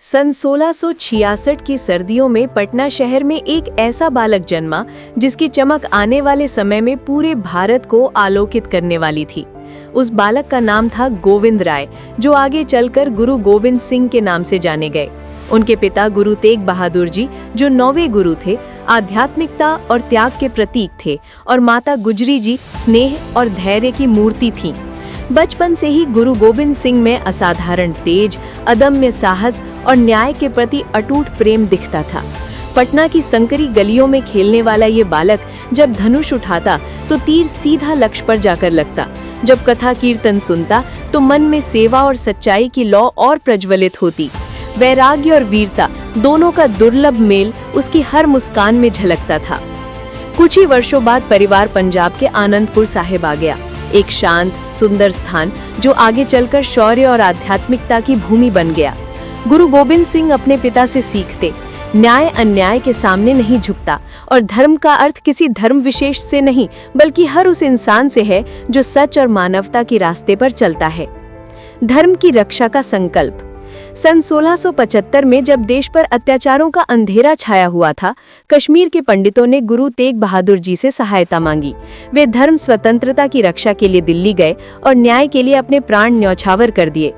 सन 1666 की सर्दियों में पटना शहर में एक ऐसा बालक जन्मा जिसकी चमक आने वाले समय में पूरे भारत को आलोकित करने वाली थी। उस बालक का नाम था गोविंद राय, जो आगे चलकर गुरु गोविंद सिंह के नाम से जाने गए। उनके पिता गुरु तेग बहादुर जी, जो 9वें गुरु थे, आध्यात्मिकता और त्याग के प्रतीक थे, और माता गुजरी जी स्नेह और धैर्य की मूर्ति थीं। बचपन से ही गुरु गोविंद सिंह में असाधारण तेज, अदम्य साहस और न्याय के प्रति अटूट प्रेम दिखता था। पटना की संकरी गलियों में खेलने वाला ये बालक जब धनुष उठाता तो तीर सीधा लक्ष्य पर जाकर लगता। जब कथा कीर्तन सुनता तो मन में सेवा और सच्चाई की लौ और प्रज्वलित होती। वैराग्य और वीरता दोनों का दुर्लभ मेल उसकी हर मुस्कान में झलकता था। कुछ ही वर्षों बाद परिवार पंजाब के आनंदपुर साहिब आ गया, एक शांत सुंदर स्थान जो आगे चलकर शौर्य और आध्यात्मिकता की भूमि बन गया। गुरु गोविंद सिंह अपने पिता से सीखते, न्याय अन्याय के सामने नहीं झुकता और धर्म का अर्थ किसी धर्म विशेष से नहीं बल्कि हर उस इंसान से है जो सच और मानवता के रास्ते पर चलता है। धर्म की रक्षा का संकल्प। सन 1675 में जब देश पर अत्याचारों का अंधेरा छाया हुआ था, कश्मीर के पंडितों ने गुरु तेग बहादुर जी से सहायता मांगी। वे धर्म स्वतंत्रता की रक्षा के लिए दिल्ली गए और न्याय के लिए अपने प्राण न्यौछावर कर दिए।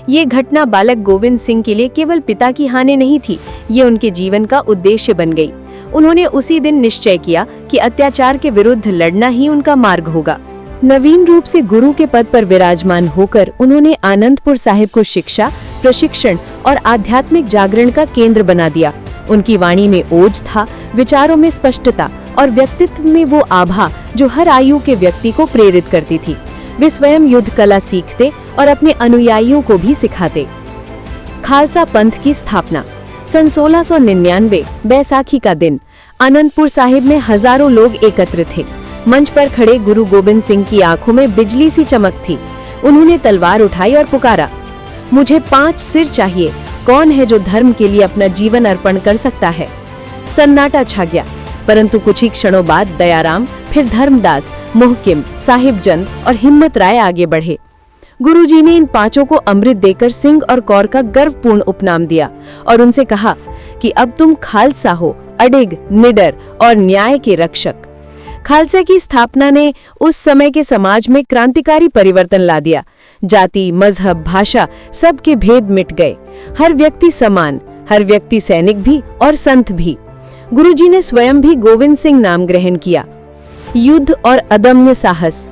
ये घटना बालक गोविंद सिंह के लिए केवल पिता की हानि नहीं थी, ये उनके जीवन का उद्देश्य बन गई। उन्होंने उसी दिन निश्चय किया कि अत्याचार के विरुद्ध लड़ना ही उनका मार्ग होगा। नवीन रूप से गुरु के पद पर विराजमान होकर उन्होंने आनंदपुर साहिब को शिक्षा, प्रशिक्षण और आध्यात्मिक जागरण का केंद्र बना दिया। उनकी वाणी में ओज था, विचारों में स्पष्टता और व्यक्तित्व में वो आभा जो हर आयु के व्यक्ति को प्रेरित करती थी। वे स्वयं युद्ध कला सीखते और अपने अनुयायियों को भी सिखाते। खालसा पंथ की स्थापना। सन 1699 बैसाखी का दिन आनंदपुर साहिब में हजारों लोग एकत्र थे। मंच पर खड़े गुरु गोविंद सिंह की आंखों में बिजली सी चमक थी। उन्होंने तलवार उठाई और पुकारा, मुझे 5 सिर चाहिए। कौन है जो धर्म के लिए अपना जीवन अर्पण कर सकता है? सन्नाटा छा गया, परंतु कुछ ही क्षणों बाद दयाराम, फिर धर्मदास, मुहकिम, साहिबजंद और हिम्मत राय आगे बढ़े। गुरुजी ने इन 5 को अमृत देकर सिंह और कौर का गर्वपूर्ण उपनाम दिया और उनसे कहा कि अब तुम खालसा हो, अडिग, निडर और न्याय के रक्षक। खालसा की स्थापना ने उस समय के समाज में क्रांतिकारी परिवर्तन ला दिया। जाति, मजहब, भाषा, सबके भेद मिट गए। हर व्यक्ति समान, हर व्यक्ति सैनिक भी और संत भी। गुरुजी ने स्वयं भी गोविंद सिंह नाम ग्रहण किया। युद्ध और अदम्य साहस।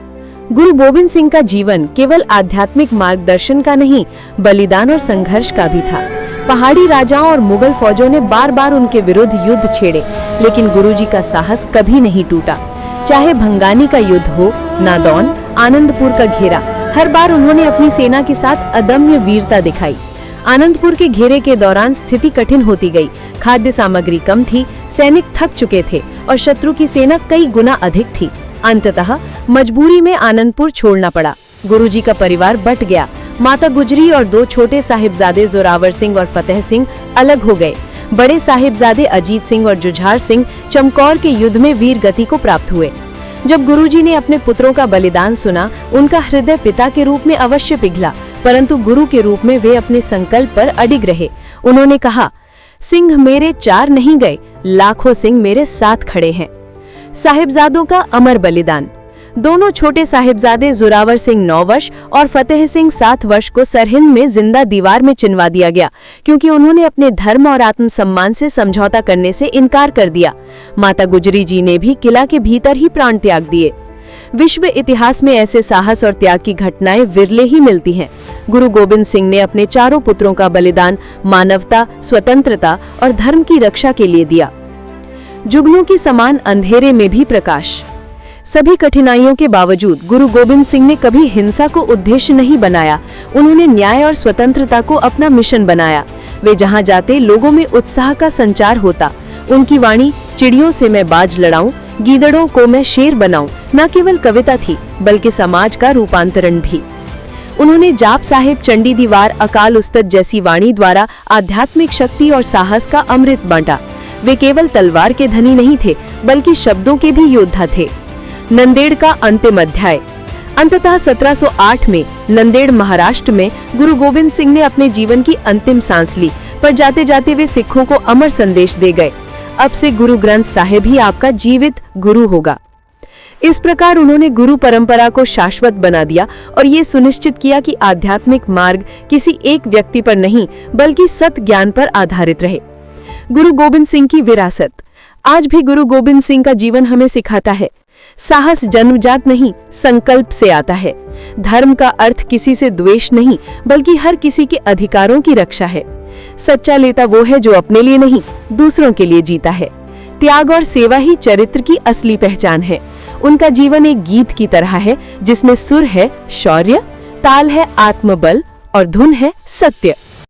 गुरु गोविंद सिंह का जीवन केवल आध्यात्मिक मार्गदर्शन का नहीं, बलिदान और संघर्ष का भी था। पहाड़ी राजाओं और मुगल फौजों ने बार बार उनके विरुद्ध युद्ध छेड़े, लेकिन गुरुजी का साहस कभी नहीं टूटा। चाहे भंगानी का युद्ध हो, नादौन, आनंदपुर का घेरा, हर बार उन्होंने अपनी सेना के साथ अदम्य वीरता दिखाई। आनंदपुर के घेरे के दौरान स्थिति कठिन होती गई। खाद्य सामग्री कम थी, सैनिक थक चुके थे और शत्रु की सेना कई गुना अधिक थी। अंततः मजबूरी में आनंदपुर छोड़ना पड़ा। गुरुजी का परिवार बट गया। माता गुजरी और 2 छोटे साहिबजादे जोरावर सिंह और फतेह सिंह अलग हो गए। बड़े साहिबजादे अजीत सिंह और जुझार सिंह चमकौर के युद्ध में वीर गति को प्राप्त हुए। जब गुरुजी ने अपने पुत्रों का बलिदान सुना, उनका हृदय पिता के रूप में अवश्य पिघला, परंतु गुरु के रूप में वे अपने संकल्प पर अडिग रहे। उन्होंने कहा, सिंह मेरे 4 नहीं गए, लाखों सिंह मेरे साथ खड़े हैं। साहिबजादों का अमर बलिदान। दोनों छोटे साहिबजादे जोरावर सिंह 9 वर्ष और फतेह सिंह 7 वर्ष को सरहिंद में जिंदा दीवार में चिनवा दिया गया, क्योंकि उन्होंने अपने धर्म और आत्मसम्मान से समझौता करने से इनकार कर दिया। माता गुजरी जी ने भी किला के भीतर ही प्राण त्याग दिए। विश्व इतिहास में ऐसे साहस और त्याग की घटनाएं विरले ही मिलती हैं। गुरु गोविंद सिंह ने अपने 4 पुत्रों का बलिदान मानवता, स्वतंत्रता और धर्म की रक्षा के लिए दिया। जुगनू की समान अंधेरे में भी प्रकाश। सभी कठिनाइयों के बावजूद गुरु गोविंद सिंह ने कभी हिंसा को उद्देश्य नहीं बनाया। उन्होंने न्याय और स्वतंत्रता को अपना मिशन बनाया। वे जहां जाते लोगों में उत्साह का संचार होता। उनकी वाणी, चिड़ियों से मैं बाज लड़ाऊं, गीदड़ों को मैं शेर बनाऊं, न केवल कविता थी बल्कि समाज का रूपांतरण भी। उन्होंने जाप साहिब, चंडी दीवार, अकाल उस्तद जैसी वाणी द्वारा आध्यात्मिक शक्ति और साहस का अमृत बांटा। वे केवल तलवार के धनी नहीं थे बल्कि शब्दों के भी योद्धा थे। नंदेड़ का अंतिम अध्याय। अंततः 1708 में नंदेड़ महाराष्ट्र में गुरु गोविंद सिंह ने अपने जीवन की अंतिम सांस ली, पर जाते जाते वे सिखों को अमर संदेश दे गए, अब से गुरु ग्रंथ साहिब ही आपका जीवित गुरु होगा। इस प्रकार उन्होंने गुरु परंपरा को शाश्वत बना दिया और ये सुनिश्चित किया कि आध्यात्मिक मार्ग किसी एक व्यक्ति पर नहीं बल्कि सत ज्ञान पर आधारित रहे। गुरु गोविंद सिंह की विरासत। आज भी गुरु गोविंद सिंह का जीवन हमें सिखाता है, साहस जन्मजात नहीं संकल्प से आता है। धर्म का अर्थ किसी से द्वेष नहीं बल्कि हर किसी के अधिकारों की रक्षा है। सच्चा नेता वो है जो अपने लिए नहीं दूसरों के लिए जीता है। त्याग और सेवा ही चरित्र की असली पहचान है। उनका जीवन एक गीत की तरह है जिसमें सुर है शौर्य, ताल है आत्मबल और धुन है सत्य।